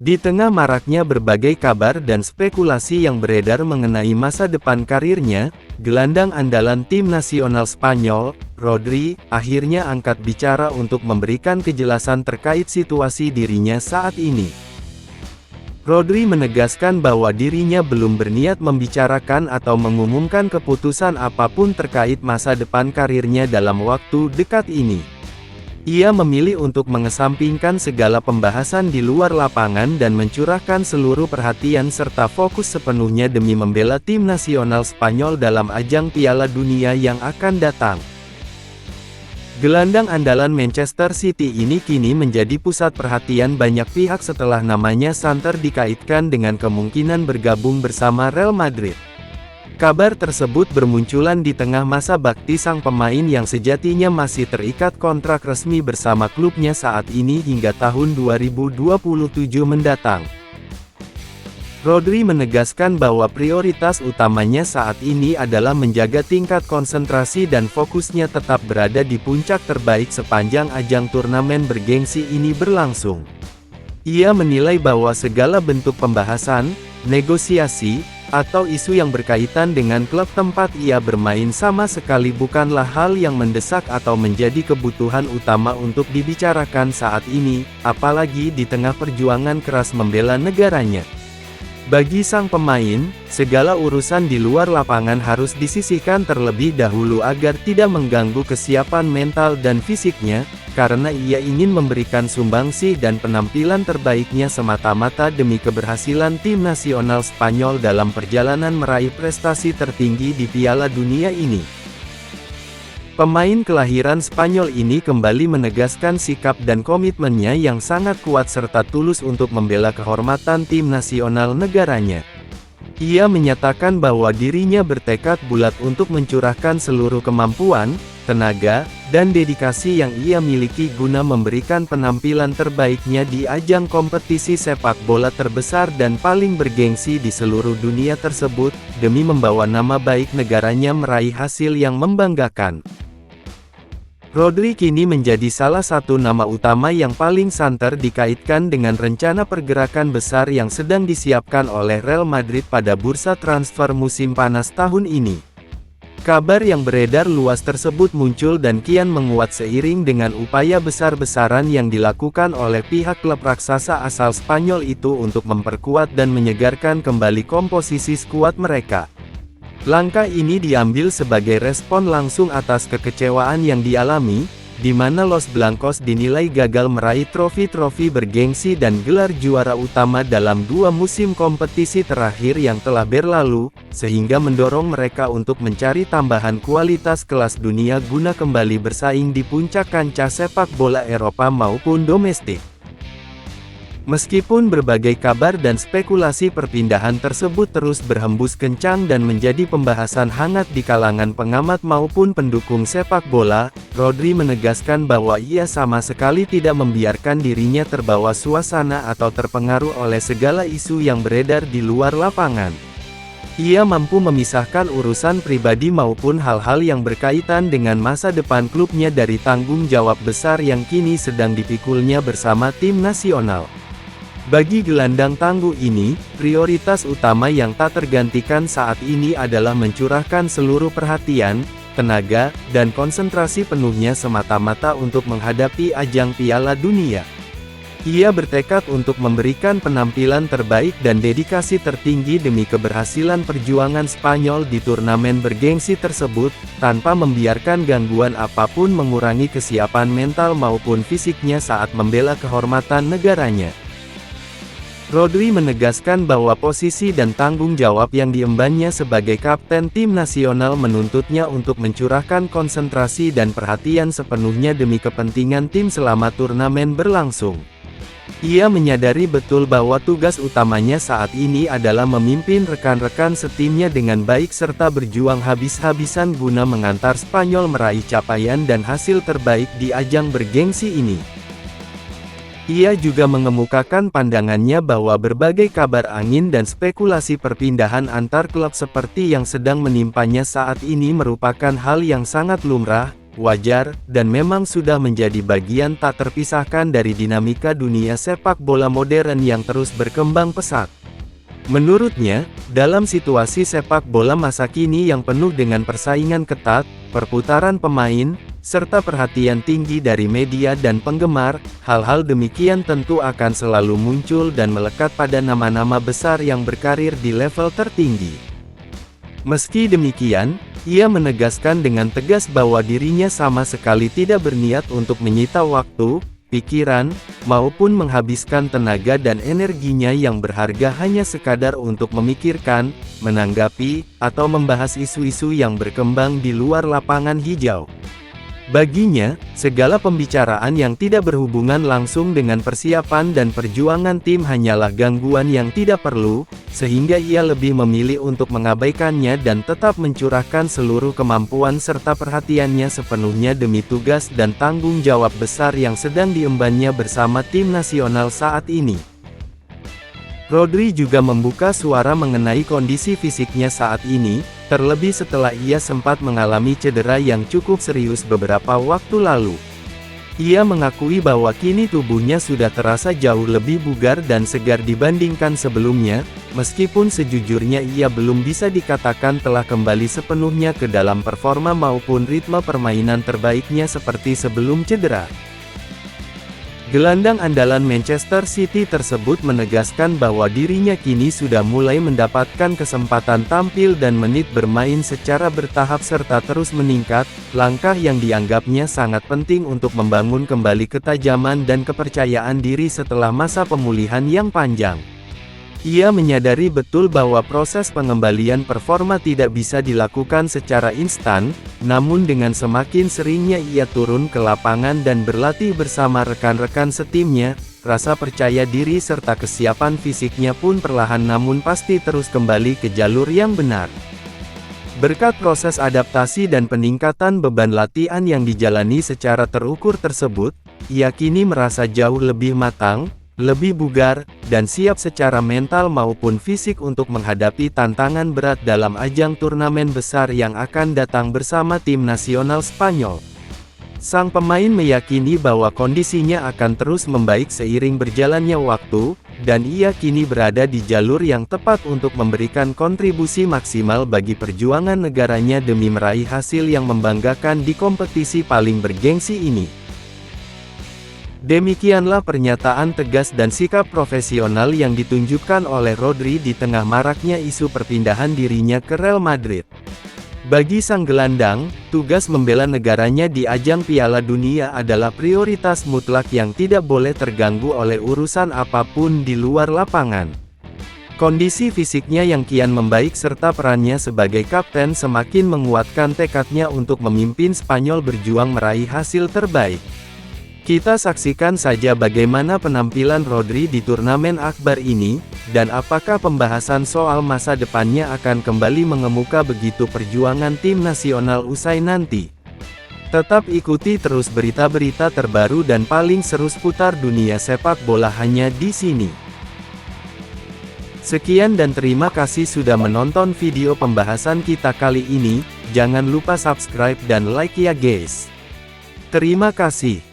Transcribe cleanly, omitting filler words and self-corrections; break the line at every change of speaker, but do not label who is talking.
Di tengah maraknya berbagai kabar dan spekulasi yang beredar mengenai masa depan karirnya, gelandang andalan tim nasional Spanyol, Rodri, akhirnya angkat bicara untuk memberikan kejelasan terkait situasi dirinya saat ini. Rodri menegaskan bahwa dirinya belum berniat membicarakan atau mengumumkan keputusan apapun terkait masa depan karirnya dalam waktu dekat ini. Ia memilih untuk mengesampingkan segala pembahasan di luar lapangan dan mencurahkan seluruh perhatian serta fokus sepenuhnya demi membela tim nasional Spanyol dalam ajang Piala Dunia yang akan datang. Gelandang andalan Manchester City ini kini menjadi pusat perhatian banyak pihak setelah namanya santer dikaitkan dengan kemungkinan bergabung bersama Real Madrid. Kabar tersebut bermunculan di tengah masa bakti sang pemain yang sejatinya masih terikat kontrak resmi bersama klubnya saat ini hingga tahun 2027 mendatang. Rodri menegaskan bahwa prioritas utamanya saat ini adalah menjaga tingkat konsentrasi dan fokusnya tetap berada di puncak terbaik sepanjang ajang turnamen bergengsi ini berlangsung. Ia menilai bahwa segala bentuk pembahasan, negosiasi, atau isu yang berkaitan dengan klub tempat ia bermain sama sekali bukanlah hal yang mendesak atau menjadi kebutuhan utama untuk dibicarakan saat ini, apalagi di tengah perjuangan keras membela negaranya. Bagi sang pemain, segala urusan di luar lapangan harus disisihkan terlebih dahulu agar tidak mengganggu kesiapan mental dan fisiknya, karena ia ingin memberikan sumbangsih dan penampilan terbaiknya semata-mata demi keberhasilan tim nasional Spanyol dalam perjalanan meraih prestasi tertinggi di Piala Dunia ini. Pemain kelahiran Spanyol ini kembali menegaskan sikap dan komitmennya yang sangat kuat serta tulus untuk membela kehormatan tim nasional negaranya. Ia menyatakan bahwa dirinya bertekad bulat untuk mencurahkan seluruh kemampuan, tenaga, dan dedikasi yang ia miliki guna memberikan penampilan terbaiknya di ajang kompetisi sepak bola terbesar dan paling bergengsi di seluruh dunia tersebut, demi membawa nama baik negaranya meraih hasil yang membanggakan. Rodri kini menjadi salah satu nama utama yang paling santer dikaitkan dengan rencana pergerakan besar yang sedang disiapkan oleh Real Madrid pada bursa transfer musim panas tahun ini. Kabar yang beredar luas tersebut muncul dan kian menguat seiring dengan upaya besar-besaran yang dilakukan oleh pihak klub raksasa asal Spanyol itu untuk memperkuat dan menyegarkan kembali komposisi skuad mereka. Langkah ini diambil sebagai respon langsung atas kekecewaan yang dialami, di mana Los Blancos dinilai gagal meraih trofi-trofi bergengsi dan gelar juara utama dalam 2 musim kompetisi terakhir yang telah berlalu, sehingga mendorong mereka untuk mencari tambahan kualitas kelas dunia guna kembali bersaing di puncak kancah sepak bola Eropa maupun domestik. Meskipun berbagai kabar dan spekulasi perpindahan tersebut terus berhembus kencang dan menjadi pembahasan hangat di kalangan pengamat maupun pendukung sepak bola, Rodri menegaskan bahwa ia sama sekali tidak membiarkan dirinya terbawa suasana atau terpengaruh oleh segala isu yang beredar di luar lapangan. Ia mampu memisahkan urusan pribadi maupun hal-hal yang berkaitan dengan masa depan klubnya dari tanggung jawab besar yang kini sedang dipikulnya bersama tim nasional. Bagi gelandang tangguh ini, prioritas utama yang tak tergantikan saat ini adalah mencurahkan seluruh perhatian, tenaga, dan konsentrasi penuhnya semata-mata untuk menghadapi ajang Piala Dunia. Ia bertekad untuk memberikan penampilan terbaik dan dedikasi tertinggi demi keberhasilan perjuangan Spanyol di turnamen bergengsi tersebut, tanpa membiarkan gangguan apapun mengurangi kesiapan mental maupun fisiknya saat membela kehormatan negaranya. Rodri menegaskan bahwa posisi dan tanggung jawab yang diembannya sebagai kapten tim nasional menuntutnya untuk mencurahkan konsentrasi dan perhatian sepenuhnya demi kepentingan tim selama turnamen berlangsung. Ia menyadari betul bahwa tugas utamanya saat ini adalah memimpin rekan-rekan setimnya dengan baik serta berjuang habis-habisan guna mengantar Spanyol meraih capaian dan hasil terbaik di ajang bergengsi ini. Ia juga mengemukakan pandangannya bahwa berbagai kabar angin dan spekulasi perpindahan antar klub seperti yang sedang menimpanya saat ini merupakan hal yang sangat lumrah, wajar, dan memang sudah menjadi bagian tak terpisahkan dari dinamika dunia sepak bola modern yang terus berkembang pesat. Menurutnya, dalam situasi sepak bola masa kini yang penuh dengan persaingan ketat, perputaran pemain, serta perhatian tinggi dari media dan penggemar, hal-hal demikian tentu akan selalu muncul dan melekat pada nama-nama besar yang berkarir di level tertinggi. Meski demikian, ia menegaskan dengan tegas bahwa dirinya sama sekali tidak berniat untuk menyita waktu, pikiran, maupun menghabiskan tenaga dan energinya yang berharga hanya sekadar untuk memikirkan, menanggapi, atau membahas isu-isu yang berkembang di luar lapangan hijau. Baginya, segala pembicaraan yang tidak berhubungan langsung dengan persiapan dan perjuangan tim hanyalah gangguan yang tidak perlu, sehingga ia lebih memilih untuk mengabaikannya dan tetap mencurahkan seluruh kemampuan serta perhatiannya sepenuhnya demi tugas dan tanggung jawab besar yang sedang diembannya bersama tim nasional saat ini. Rodri juga membuka suara mengenai kondisi fisiknya saat ini, terlebih setelah ia sempat mengalami cedera yang cukup serius beberapa waktu lalu. Ia mengakui bahwa kini tubuhnya sudah terasa jauh lebih bugar dan segar dibandingkan sebelumnya, meskipun sejujurnya ia belum bisa dikatakan telah kembali sepenuhnya ke dalam performa maupun ritme permainan terbaiknya seperti sebelum cedera. Gelandang andalan Manchester City tersebut menegaskan bahwa dirinya kini sudah mulai mendapatkan kesempatan tampil dan menit bermain secara bertahap serta terus meningkat, langkah yang dianggapnya sangat penting untuk membangun kembali ketajaman dan kepercayaan diri setelah masa pemulihan yang panjang. Ia menyadari betul bahwa proses pengembalian performa tidak bisa dilakukan secara instan, namun dengan semakin seringnya ia turun ke lapangan dan berlatih bersama rekan-rekan setimnya, rasa percaya diri serta kesiapan fisiknya pun perlahan namun pasti terus kembali ke jalur yang benar. Berkat proses adaptasi dan peningkatan beban latihan yang dijalani secara terukur tersebut, ia kini merasa jauh lebih matang, lebih bugar, dan siap secara mental maupun fisik untuk menghadapi tantangan berat dalam ajang turnamen besar yang akan datang bersama tim nasional Spanyol. Sang pemain meyakini bahwa kondisinya akan terus membaik seiring berjalannya waktu, dan ia kini berada di jalur yang tepat untuk memberikan kontribusi maksimal bagi perjuangan negaranya demi meraih hasil yang membanggakan di kompetisi paling bergengsi ini. Demikianlah pernyataan tegas dan sikap profesional yang ditunjukkan oleh Rodri di tengah maraknya isu perpindahan dirinya ke Real Madrid. Bagi sang gelandang, tugas membela negaranya di ajang Piala Dunia adalah prioritas mutlak yang tidak boleh terganggu oleh urusan apapun di luar lapangan. Kondisi fisiknya yang kian membaik serta perannya sebagai kapten semakin menguatkan tekadnya untuk memimpin Spanyol berjuang meraih hasil terbaik. Kita saksikan saja bagaimana penampilan Rodri di turnamen akbar ini, dan apakah pembahasan soal masa depannya akan kembali mengemuka begitu perjuangan tim nasional usai nanti. Tetap ikuti terus berita-berita terbaru dan paling seru seputar dunia sepak bola hanya di sini. Sekian dan terima kasih sudah menonton video pembahasan kita kali ini, jangan lupa subscribe dan like ya guys. Terima kasih.